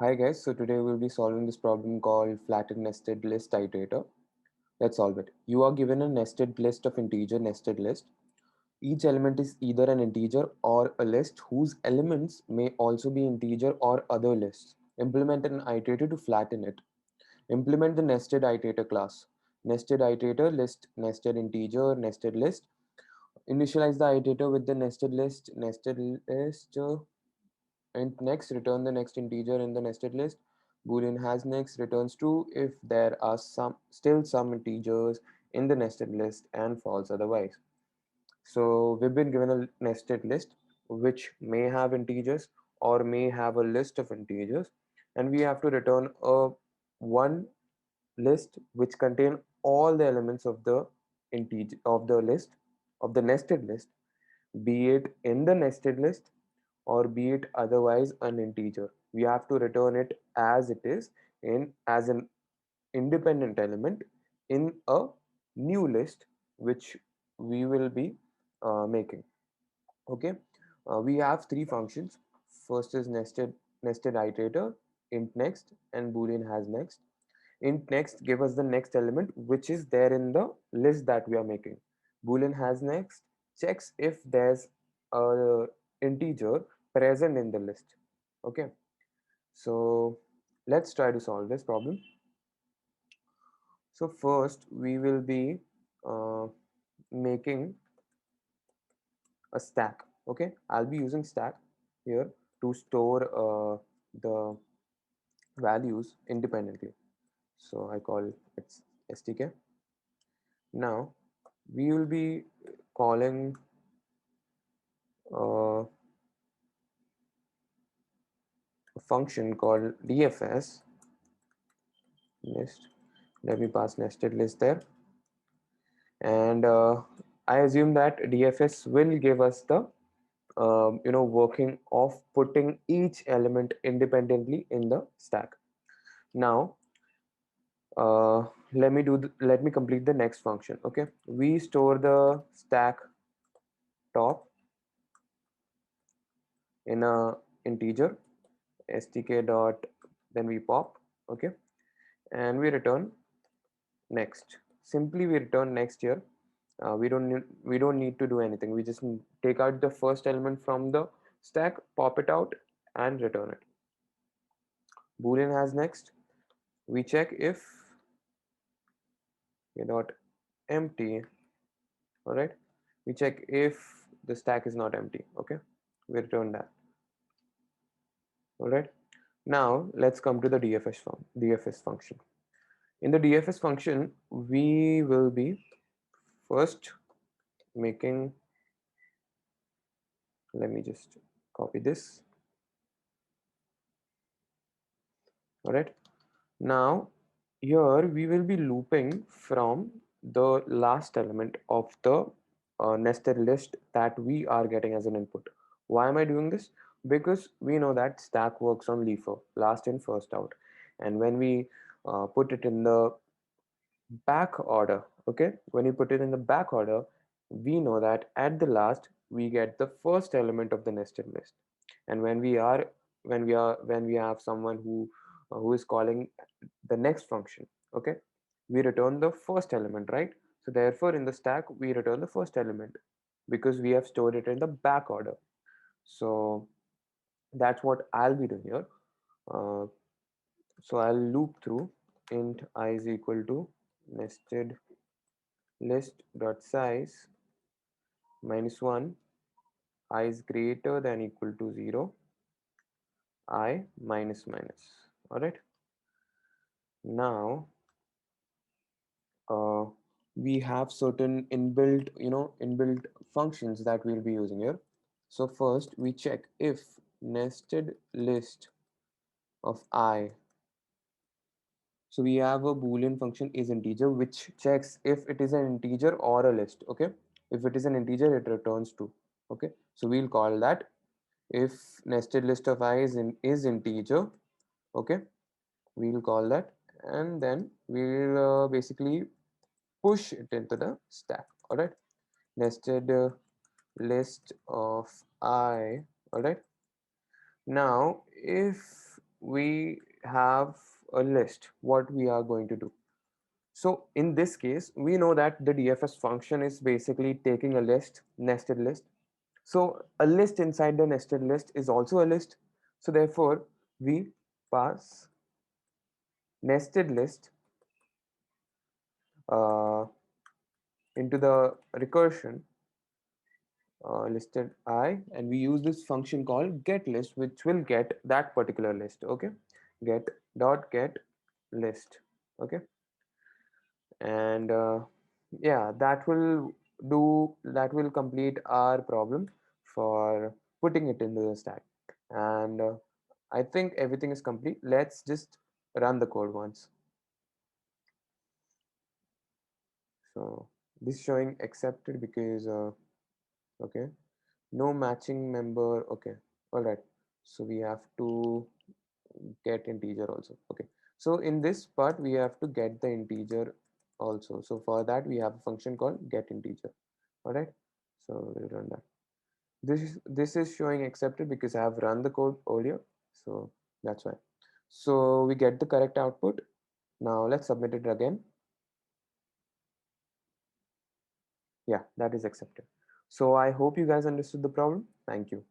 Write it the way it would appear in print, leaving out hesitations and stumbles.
Hi guys, so today we'll be solving this problem called flattened nested list iterator. Let's solve it. You are given a nested list of integer nested list. Each element is either an integer or a list whose elements may also be integer or other lists. Implement an iterator to flatten it. Implement the nested iterator class. Nested iterator list nested integer nested list. Initialize the iterator with the nested list and next return the next integer in the nested list. Boolean has next returns true if there are still some integers in the nested list and false otherwise. So we've been given a nested list which may have integers or may have a list of integers, and we have to return a one list which contain all the elements of the integer of the list of the nested list, be it in the nested list or be it otherwise an integer. We have to return it as it is in as an independent element in a new list which we will be making. Okay, we have three functions. First is nested iterator, int next, and boolean has next. Int next give us the next element which is there in the list that we are making. Boolean has next checks if there's a integer present in the list. Okay, so let's try to solve this problem. So first we will be uh, making a stack. Okay, I'll be using stack here to store the values independently. So I call it stk. Now we will be calling a function called dfs list. Let me pass nested list there, and I assume that dfs will give us the working of putting each element independently in the stack. Now let me complete the next function. Okay, we store the stack top in a integer stk dot, then we pop. Okay, and we return next. Simply we return next here. We don't need to do anything. We just take out the first element from the stack, pop it out, and return it. Boolean has next. We check if dot empty. All right, we check if the stack is not empty. Okay, we return that. All right, now let's come to the dfs function. In the dfs function we will be first making, let me just copy this. All right, now here we will be looping from the last element of the nested list that we are getting as an input. Why am I doing this? Because we know that stack works on LIFO, last in first out, and when we put it in the back order, okay, when you put it in the back order, we know that at the last we get the first element of the nested list. And when we have someone who is calling the next function, okay, we return the first element, right? So therefore in the stack we return the first element because we have stored it in the back order. So that's what I'll be doing here. uh, so I'll loop through int I is equal to nested list dot size minus 1, I is greater than equal to 0, I minus minus. All right, now uh, we have certain inbuilt functions that we'll be using here. So first we check if nested list of I. So we have a boolean function is integer which checks if it is an integer or a list. Okay, if it is an integer it returns true. Okay, so we'll call that if nested list of I is integer. Okay, we'll call that, and then we'll basically push it into the stack. All right, nested list of I. All right, now if we have a list what we are going to do. So in this case, we know that the DFS function is basically taking a list, nested list. So a list inside the nested list is also a list. So therefore, we pass nested list uh, into the recursion listed I, and we use this function called get list, which will get that particular list. Okay, get list. Okay, and yeah, that will complete our problem for putting it into the stack. And I think everything is complete. Let's just run the code once. So this is showing accepted because okay, no matching member. Okay, all right, so we have to get integer also. Okay, so in this part we have to get the integer also. So for that we have a function called get integer. All right, so we'll run that. This is showing accepted because I have run the code earlier, so that's why. So we get the correct output. Now let's submit it again. Yeah, that is accepted. So I hope you guys understood the problem. Thank you.